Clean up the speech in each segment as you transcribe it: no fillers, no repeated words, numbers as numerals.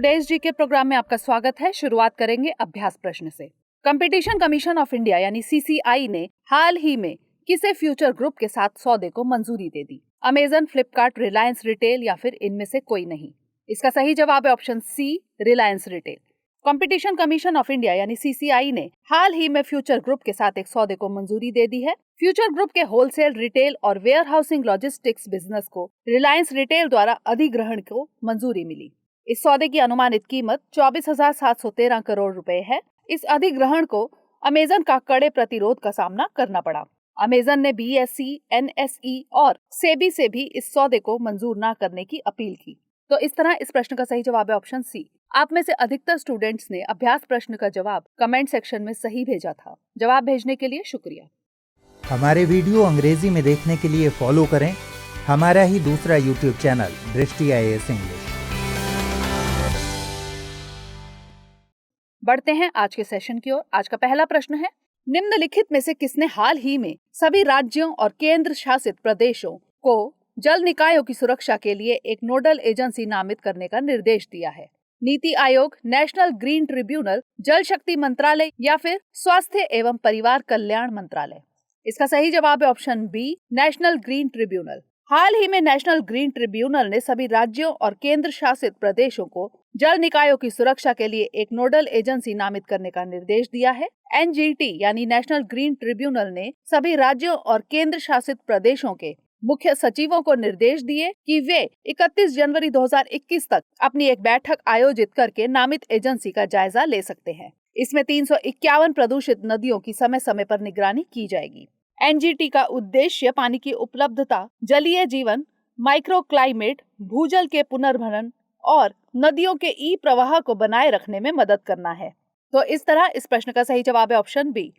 Today's GK programme में आपका स्वागत है। शुरुआत करेंगे अभ्यास प्रश्न से। कंपटीशन कमीशन ऑफ इंडिया यानी सीसीआई ने हाल ही में किसे फ्यूचर ग्रुप के साथ सौदे को मंजूरी दे दी? अमेजन, फ्लिपकार्ट, रिलायंस रिटेल या फिर इनमें से कोई नहीं? इसका सही जवाब है option C, Reliance retail. Competition commission of India यानी सीसीआई ने हाल ही में फ्यूचर ग्रुप के साथ एक सौदे को मंजूरी दे दी है। फ्यूचर ग्रुप के होलसेल, रिटेल और वेयर हाउसिंग लॉजिस्टिक्स बिजनेस को रिलायंस रिटेल द्वारा अधिग्रहण को मंजूरी मिली। इस सौदे की अनुमानित कीमत 24,713 करोड़ रुपए है। इस अधिग्रहण को अमेजन का कड़े प्रतिरोध का सामना करना पड़ा। अमेजन ने बीएसई, एनएसई और सेबी से भी इस सौदे को मंजूर न करने की अपील की। तो इस तरह इस प्रश्न का सही जवाब है ऑप्शन सी। आप में से अधिकतर स्टूडेंट्स ने अभ्यास प्रश्न का जवाब कमेंट सेक्शन में सही भेजा था। जवाब भेजने के लिए शुक्रिया। हमारे वीडियो अंग्रेजी में देखने के लिए फॉलो करें हमारा ही दूसरा यूट्यूब चैनल दृष्टि IAS इंग्लिश। बढ़ते हैं आज के सेशन की ओर। आज का पहला प्रश्न है, निम्नलिखित में से किसने हाल ही में सभी राज्यों और केंद्र शासित प्रदेशों को जल निकायों की सुरक्षा के लिए एक नोडल एजेंसी नामित करने का निर्देश दिया है? NITI Aayog, national green tribunal, जल शक्ति मंत्रालय या फिर स्वास्थ्य एवं परिवार कल्याण मंत्रालय? इसका सही जवाब है option B, national green tribunal. हाल ही में नेशनल ग्रीन ट्रिब्यूनल ने सभी राज्यों और केंद्र शासित प्रदेशों को जल निकायों की सुरक्षा के लिए एक नोडल एजेंसी नामित करने का निर्देश दिया है। एनजीटी यानी नेशनल ग्रीन ट्रिब्यूनल ने सभी राज्यों और केंद्र शासित प्रदेशों के मुख्य सचिवों को निर्देश दिए कि वे 31 जनवरी 2021 तक अपनी एक बैठक आयोजित करके नामित एजेंसी का जायजा ले सकते हैं। इसमें 351 प्रदूषित नदियों की समय समय पर निगरानी की जाएगी। एनजीटी का उद्देश्य पानी की उपलब्धता, जलीय जीवन, माइक्रो क्लाइमेट, भूजल के पुनर्भरण और नदियों के ई प्रवाह को बनाए रखने में मदद करना है। तो इस तरह इस प्रश्न का सही जवाब है ऑप्शन बी।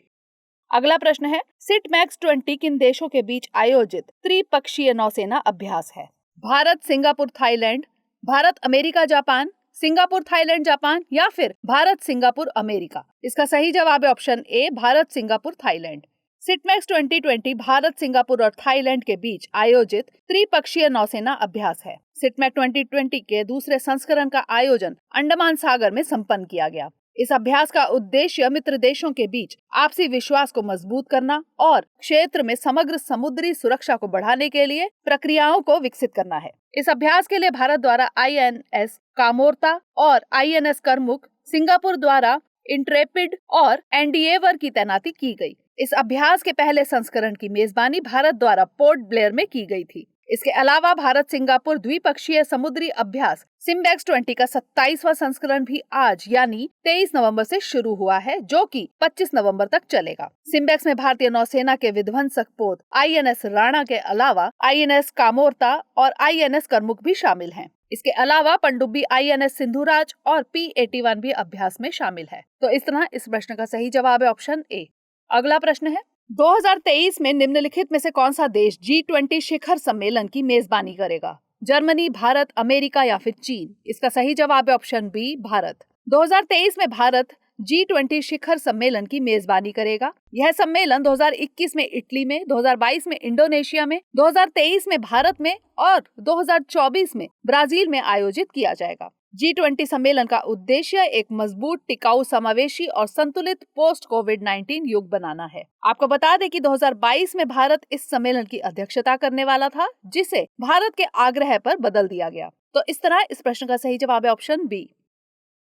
अगला प्रश्न है, सिट मैक्स 20 किन देशों के बीच आयोजित त्रिपक्षीय नौसेना अभ्यास है? Bharat, Singapore, Thailand, Bharat, America, Japan, Singapore, Thailand, Japan या फिर भारत, सिंगापुर, अमेरिका? इसका सही जवाब है option A, Bharat, Singapore, Thailand. सिटमैक्स 2020 Bharat, Singapore और थाईलैंड के बीच आयोजित त्रिपक्षीय नौसेना अभ्यास है। सिटमैक्स 2020 के दूसरे संस्करण का आयोजन अंडमान सागर में संपन्न किया गया। इस अभ्यास का उद्देश्य मित्र देशों के बीच आपसी विश्वास को मजबूत करना और क्षेत्र में समग्र समुद्री सुरक्षा को बढ़ाने के लिए प्रक्रियाओं को विकसित करना है। इस अभ्यास के लिए भारत द्वारा INS कामोर्ता और INS करमुक, सिंगापुर द्वारा इंट्रेपिड और एंडिएवर की तैनाती की गई। इस अभ्यास के पहले संस्करण की मेजबानी भारत द्वारा पोर्ट ब्लेयर में की गई थी। इसके अलावा भारत सिंगापुर द्विपक्षीय समुद्री अभ्यास सिम्बैक्स 20 का 27वां संस्करण भी आज यानी 23 नवंबर से शुरू हुआ है, जो कि 25 नवंबर तक चलेगा। सिम्बैक्स में भारतीय नौसेना के विध्वंसक पोत INS राणा के अलावा INS कामोर्ता और INS करमुक भी शामिल हैं। इसके अलावा पनडुब्बी INS सिंधुराज और P-81 भी अभ्यास में शामिल है। तो इस तरह इस प्रश्न का सही जवाब है ऑप्शन ए। अगला प्रश्न है, 2023 में निम्नलिखित में से कौन सा देश G20 शिखर सम्मेलन की मेजबानी करेगा? जर्मनी, भारत, अमेरिका या फिर चीन? इसका सही जवाब है ऑप्शन बी, भारत। 2023 में भारत G20 शिखर सम्मेलन की मेजबानी करेगा। यह सम्मेलन 2021 में इटली में, 2022 में इंडोनेशिया में, 2023 में भारत में और 2024 में ब्राजील में आयोजित किया जाएगा। G20 सम्मेलन का उद्देश्य एक मजबूत, टिकाऊ, समावेशी और संतुलित पोस्ट कोविड-19 युग बनाना है। आपको बता दें कि 2022 में भारत इस सम्मेलन की अध्यक्षता करने वाला था, जिसे भारत के आग्रह पर बदल दिया गया। तो इस तरह इस प्रश्न का सही जवाब है ऑप्शन बी।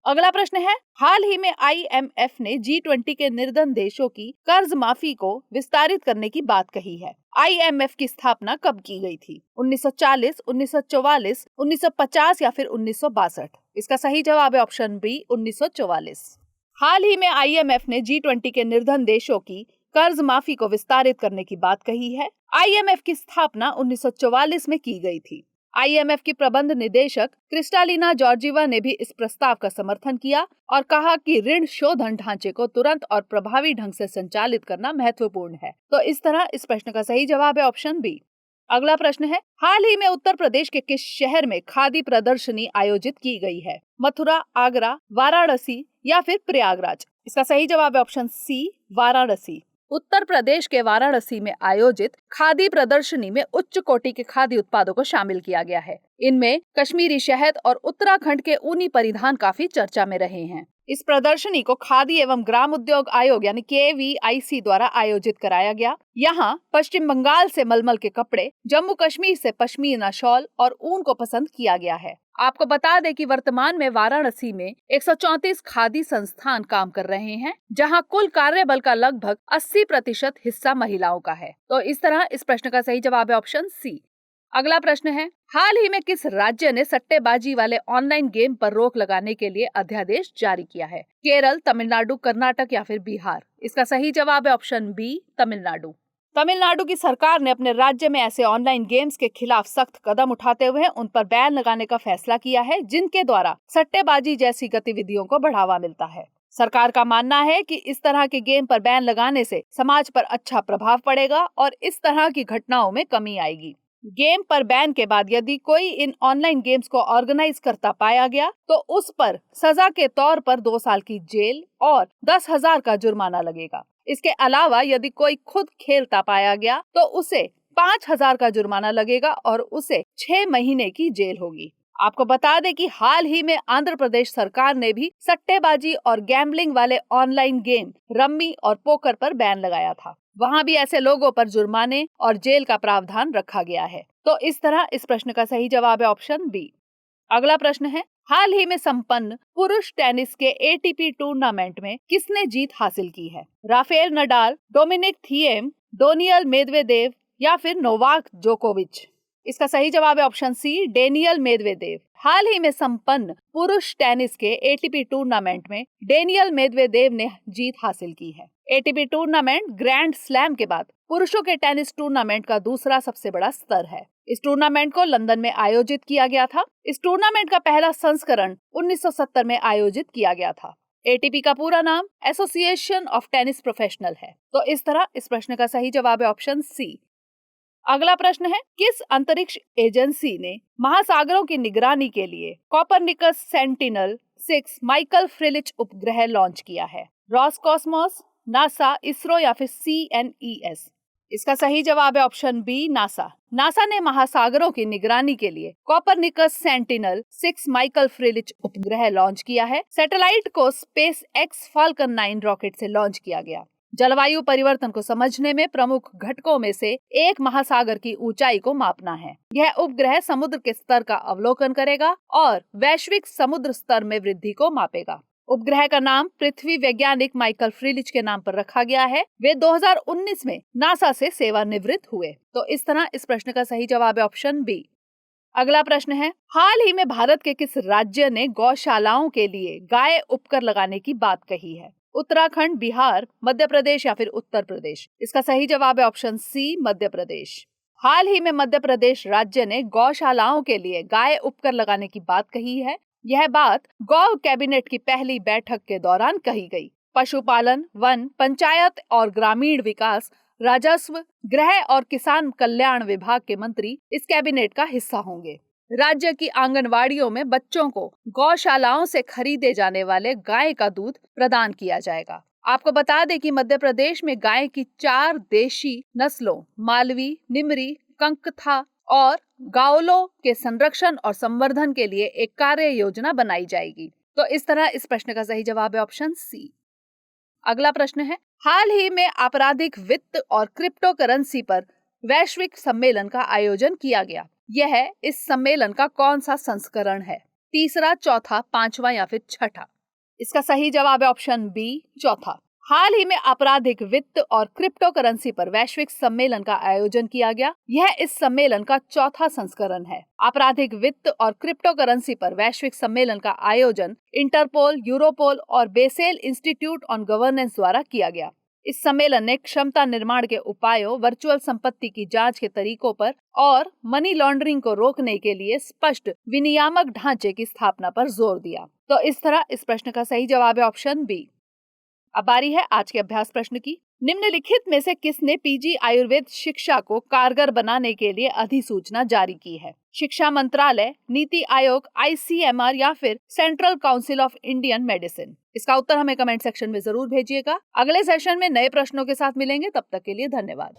अगला प्रश्न है, हाल ही में IMF ने G20 के निर्धन देशों की कर्ज माफी को विस्तारित करने की बात कही है। IMF की स्थापना कब की गई थी? 1940, 1944, 1950 या फिर 1962? इसका सही जवाब है ऑप्शन बी, 1944। हाल ही में IMF ने G20 के निर्धन देशों की कर्ज माफी को विस्तारित करने की बात कही है। IMF की स्थापना 1944 में की गई थी। IMF की प्रबंध निदेशक क्रिस्टालिना जॉर्जीवा ने भी इस प्रस्ताव का समर्थन किया और कहा कि ऋण शोधन ढांचे को तुरंत और प्रभावी ढंग से संचालित करना महत्वपूर्ण है। तो इस तरह इस प्रश्न का सही जवाब है ऑप्शन बी। अगला प्रश्न है, हाल ही में उत्तर प्रदेश के किस शहर में खादी प्रदर्शनी आयोजित की गई है? मथुरा, आगरा, वाराणसी या फिर प्रयागराज? इसका सही जवाब है ऑप्शन सी, वाराणसी। उत्तर प्रदेश के वाराणसी में आयोजित खादी प्रदर्शनी में उच्च कोटि के खादी उत्पादों को शामिल किया गया है। इनमें कश्मीरी शहद और उत्तराखंड के ऊनी परिधान काफी चर्चा में रहे हैं। इस प्रदर्शनी को खादी एवं ग्राम उद्योग आयोग यानी KVIC द्वारा आयोजित कराया गया। यहाँ पश्चिम बंगाल से मलमल के कपड़े, जम्मू कश्मीर से पश्मीना शॉल और ऊन को पसंद किया गया है। आपको बता दें कि वर्तमान में वाराणसी में 134 खादी संस्थान काम कर रहे हैं, जहां कुल कार्यबल का लगभग 80% हिस्सा महिलाओं का है। तो इस तरह इस प्रश्न का सही जवाब है ऑप्शन सी। अगला प्रश्न है, हाल ही में किस राज्य ने सट्टेबाजी वाले ऑनलाइन गेम पर रोक लगाने के लिए अध्यादेश जारी किया है? केरल, तमिलनाडु, कर्नाटक या फिर बिहार? इसका सही जवाब है ऑप्शन बी, तमिलनाडु। तमिलनाडु की सरकार ने अपने राज्य में ऐसे ऑनलाइन गेम्स के खिलाफ सख्त कदम उठाते हुए उन पर बैन लगाने का फैसला किया है, जिनके द्वारा सट्टेबाजी जैसी गतिविधियों को बढ़ावा मिलता है। सरकार का मानना है कि इस तरह के गेम पर बैन लगाने से समाज पर अच्छा प्रभाव पड़ेगा और इस तरह की घटनाओं में कमी आएगी। गेम पर बैन के बाद यदि कोई इन ऑनलाइन गेम्स को ऑर्गेनाइज करता पाया गया तो उस पर सजा के तौर पर 2 साल की जेल और 10,000 का जुर्माना लगेगा। इसके अलावा यदि कोई खुद खेलता पाया गया तो उसे 5,000 का जुर्माना लगेगा और उसे 6 महीने की जेल होगी। आपको बता दें कि हाल ही में आंध्र प्रदेश सरकार ने भी सट्टेबाजी और गैम्बलिंग वाले ऑनलाइन गेम रम्मी और पोकर पर बैन लगाया था। वहां भी ऐसे लोगों पर जुर्माने और जेल का प्रावधान रखा गया है। तो इस तरह इस प्रश्न का सही जवाब है ऑप्शन बी। अगला प्रश्न है, हाल ही में संपन्न पुरुष टेनिस के ATP टूर्नामेंट में किसने जीत हासिल की है? Rafael Nadal, Dominic Thiem, Daniel Medvedev या फिर नोवाक जोकोविच? इसका सही जवाब है ऑप्शन सी, डेनियल मेदवेदेव। हाल ही में संपन्न पुरुष टेनिस के ATP टूर्नामेंट में डेनियल मेदवेदेव ने जीत हासिल की है। ATP टूर्नामेंट ग्रैंड स्लैम के बाद पुरुषों के टेनिस टूर्नामेंट का दूसरा सबसे बड़ा स्तर है। इस टूर्नामेंट को लंदन में आयोजित किया गया था। इस टूर्नामेंट का पहला संस्करण 1970 में आयोजित किया गया था। ATP का पूरा नाम एसोसिएशन ऑफ टेनिस प्रोफेशनल है। तो इस तरह इस प्रश्न का सही जवाब है ऑप्शन सी। अगला प्रश्न है, किस अंतरिक्ष एजेंसी ने महासागरों की निगरानी के लिए कोपरनिकस सेंटिनल-6 माइकल फ्रिलिच उपग्रह लॉन्च किया है? रॉसकॉस्मोस, नासा, इसरो या फिर CNES? इसका सही जवाब है ऑप्शन बी, नासा। नासा ने महासागरों की निगरानी के लिए कोपरनिकस सेंटिनल-6 माइकल फ्रिलिच उपग्रह लॉन्च किया है। सैटेलाइट को SpaceX फाल्कन 9 रॉकेट से लॉन्च किया गया। जलवायु परिवर्तन को समझने में प्रमुख घटकों में से एक महासागर की ऊंचाई को मापना है। यह उपग्रह समुद्र के स्तर का अवलोकन करेगा और वैश्विक समुद्र स्तर में वृद्धि को मापेगा। उपग्रह का नाम पृथ्वी वैज्ञानिक माइकल फ्रिलिच के नाम पर रखा गया है। वे 2019 में नासा से सेवानिवृत्त हुए। तो इस तरह इस प्रश्न का सही जवाब है ऑप्शन बी। अगला प्रश्न है, हाल ही में भारत के किस राज्य ने गौशालाओं के लिए गाय उपकर लगाने की बात कही है? उत्तराखंड, बिहार, मध्य प्रदेश या फिर उत्तर प्रदेश? इसका सही जवाब है ऑप्शन सी, मध्य प्रदेश। हाल ही में मध्य प्रदेश राज्य ने गौशालाओं के लिए गाय उपकर लगाने की बात कही है। यह बात गौ कैबिनेट की पहली बैठक के दौरान कही गई। पशुपालन, वन, पंचायत और ग्रामीण विकास, राजस्व, गृह और किसान कल्याण विभाग के मंत्री इस कैबिनेट का हिस्सा होंगे। राज्य की आंगनवाड़ियों में बच्चों को गौशालाओं से खरीदे जाने वाले गाय का दूध प्रदान किया जाएगा। आपको बता दें कि मध्य प्रदेश में गाय की 4 देशी नस्लों मालवी, निमरी, कंकथा और गावलो के संरक्षण और संवर्धन के लिए एक कार्य योजना बनाई जाएगी। तो इस तरह इस प्रश्न का सही जवाब है ऑप्शन सी। अगला प्रश्न है, हाल ही में आपराधिक वित्त और क्रिप्टो करेंसी पर वैश्विक सम्मेलन का आयोजन किया गया। यह इस सम्मेलन का कौन सा संस्करण है? तीसरा, चौथा, पांचवा या फिर छठा? इसका सही जवाब है ऑप्शन बी, चौथा। हाल ही में आपराधिक वित्त और क्रिप्टो करेंसी पर वैश्विक सम्मेलन का आयोजन किया गया। यह इस सम्मेलन का चौथा संस्करण है। आपराधिक वित्त और क्रिप्टो करेंसी पर वैश्विक सम्मेलन का आयोजन इंटरपोल, यूरोपोल और बेसेल इंस्टीट्यूट ऑन गवर्नेंस द्वारा किया गया। इस सम्मेलन ने क्षमता निर्माण के उपायों, वर्चुअल संपत्ति की जांच के तरीकों पर और मनी लॉन्ड्रिंग को रोकने के लिए स्पष्ट विनियामक ढांचे की स्थापना पर जोर दिया। तो इस तरह इस प्रश्न का सही जवाब है ऑप्शन बी। अब बारी है आज के अभ्यास प्रश्न की। निम्नलिखित में से किसने पीजी आयुर्वेद शिक्षा को कारगर बनाने के लिए अधिसूचना जारी की है? शिक्षा मंत्रालय, नीति आयोग, ICMR या फिर central council of Indian medicine? इसका उत्तर हमें कमेंट सेक्शन में जरूर भेजिएगा। अगले सेशन में नए प्रश्नों के साथ मिलेंगे, तब तक के लिए धन्यवाद।